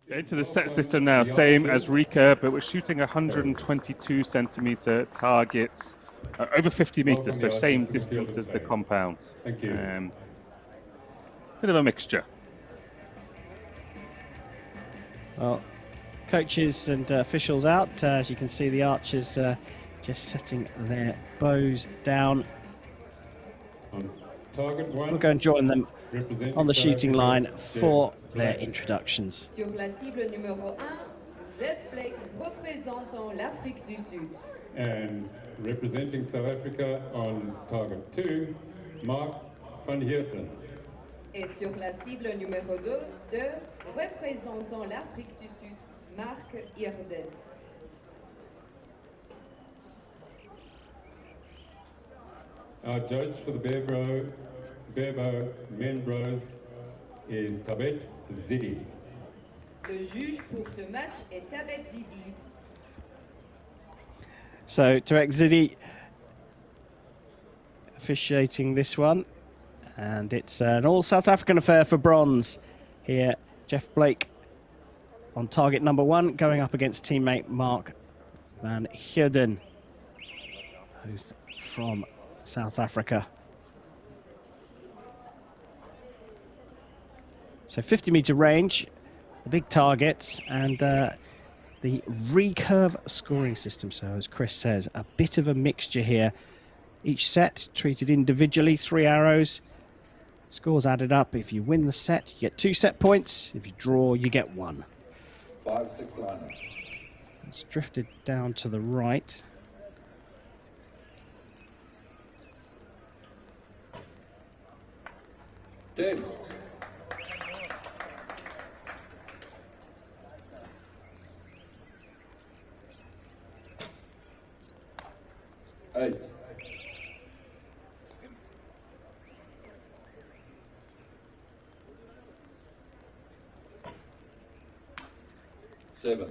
Into the set system now, same as Rika, but we're shooting 122 centimeter targets, over 50 meters, so same distance as the compound. Thank you. Bit of a mixture. Well, coaches and officials out. As you can see, the archers just setting their bows down. Target one. We'll go and join them on the shooting line for their introductions. Sur la cible numéro 1, Geoff Blake représentant l'Afrique du Sud. And representing South Africa on target 2, Mark Van Heerden. Et sur la cible numéro 2, représentant l'Afrique du Sud, Mark Van Heerden. Our judge for the Barebow men bros is Tabet Zidi. Le juge pour ce match est Tabet Zidi. So Tabet Zidi officiating this one, and it's an all South African affair for bronze here. Geoff Blake on target number 1, going up against teammate Mark Van Heerden, who's from South Africa. So 50-meter range, the big targets, and the recurve scoring system. So as Chris says, a bit of a mixture here. Each set treated individually, 3 arrows. Scores added up. If you win the set, you get 2 set points. If you draw, you get 1. 5-6 liner. It's drifted down to the right. Dave. 8. 7.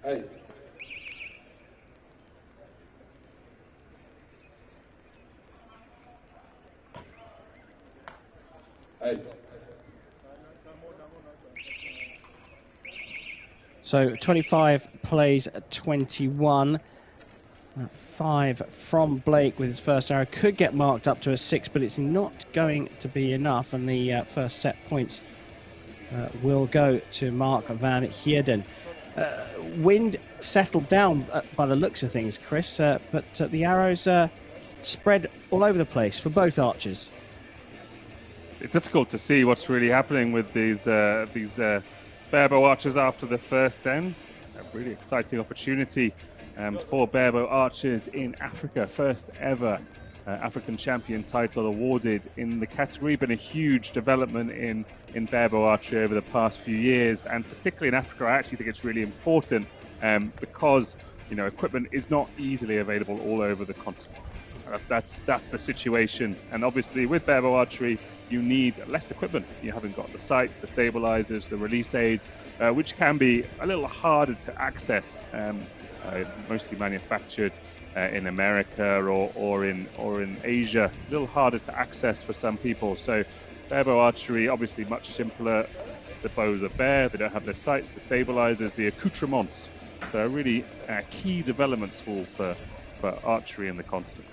8. 8. So 25 plays 21. 5 from Blake with his first arrow could get marked up to a 6, but it's not going to be enough, and the first set points will go to Mark Van Heerden. Wind settled down by the looks of things, Chris, but the arrows spread all over the place for both archers. It's difficult to see what's really happening with these Barebow archers after the first end. A really exciting opportunity for Barebow archers in Africa. First ever African champion title awarded in the category. Been a huge development in Barebow archery over the past few years, and particularly in Africa. I actually think it's really important because equipment is not easily available all over the continent. That's the situation, and obviously with Barebow archery you need less equipment. You haven't got the sights, the stabilizers, the release aids, which can be a little harder to access. Mostly manufactured in America or in Asia, a little harder to access for some people. So Barebow archery, obviously much simpler. The bows are bare, they don't have the sights, the stabilizers, the accoutrements. So a really key development tool for archery in the continent.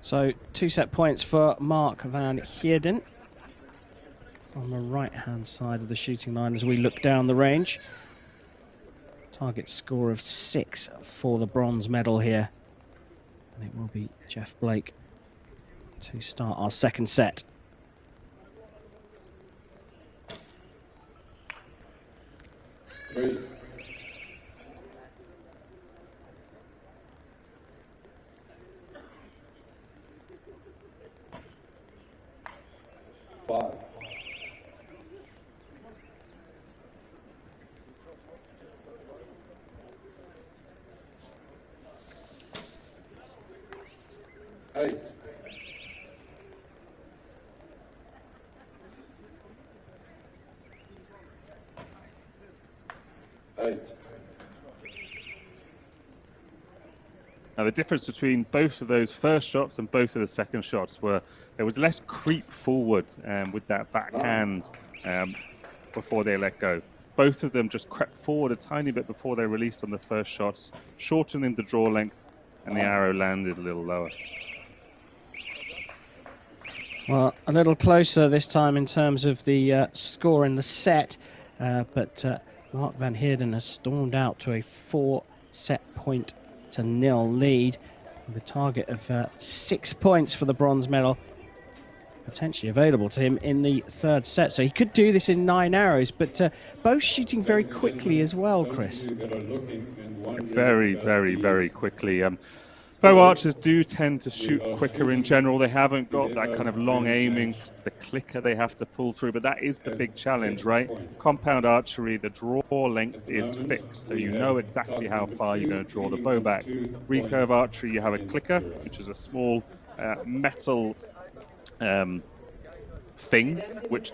So 2 set points for Mark Van Heerden on the right-hand side of the shooting line as we look down the range. Target score of 6 for the bronze medal here. And it will be Geoff Blake to start our second set. Three. 5. 8. 8. Now, the difference between both of those first shots and both of the second shots were there was less creep forward with that backhand before they let go. Both of them just crept forward a tiny bit before they released on the first shots, shortening the draw length, and the arrow landed a little lower. Well, a little closer this time in terms of the score in the set, but Mark Van Heerden has stormed out to a 4-set-point to nil lead, with a target of 6 points for the bronze medal potentially available to him in the third set. So he could do this in 9 arrows, but both shooting very quickly as well, Chris. Very, very, very quickly. Bow archers do tend to shoot quicker in general. They haven't got that kind of long aiming, the clicker they have to pull through, but that is the big challenge, right? Compound archery, the draw length is fixed, so you know exactly how far you're going to draw the bow back. Recurve archery, you have a clicker, which is a small metal thing which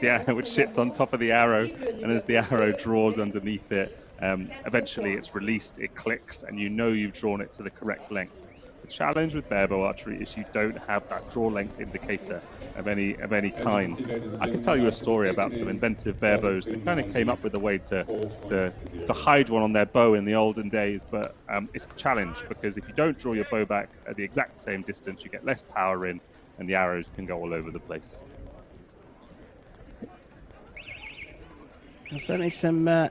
sits on top of the arrow, and as the arrow draws underneath it, eventually it's released, it clicks, and you know you've drawn it to the correct length. The challenge with barebow archery is you don't have that draw length indicator of any kind. I can tell you a story about some inventive barebows that kind of came up with a way to hide one on their bow in the olden days, but it's the challenge, because if you don't draw your bow back at the exact same distance, you get less power in, and the arrows can go all over the place. Well, certainly some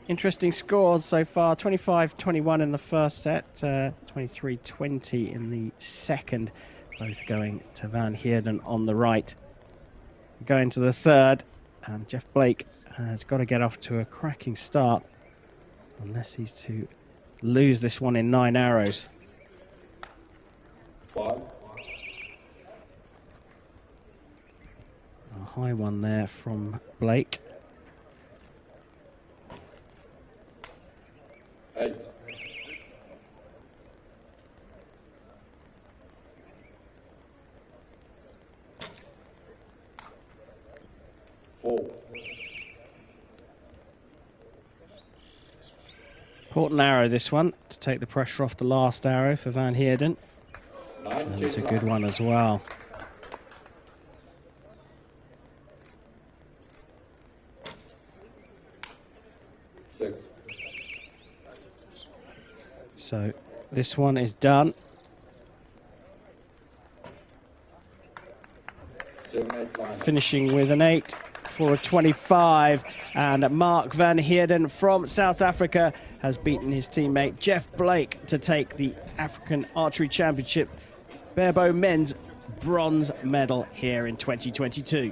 interesting scores so far. 25-21 in the first set, 23-20 in the second, both going to Van Heerden on the right. Going to the third, and Geoff Blake has got to get off to a cracking start, unless he's to lose this one in 9 arrows. 5. A high one there from Blake. 8. 4. Important arrow, this one, to take the pressure off the last arrow for Van Heerden. And it's a good one as well. So this one is done. 7, 8, 9. Finishing with an 8 for a 25. And Mark Van Heerden from South Africa has beaten his teammate Geoff Blake to take the African Archery Championship Barebow men's bronze medal here in 2022.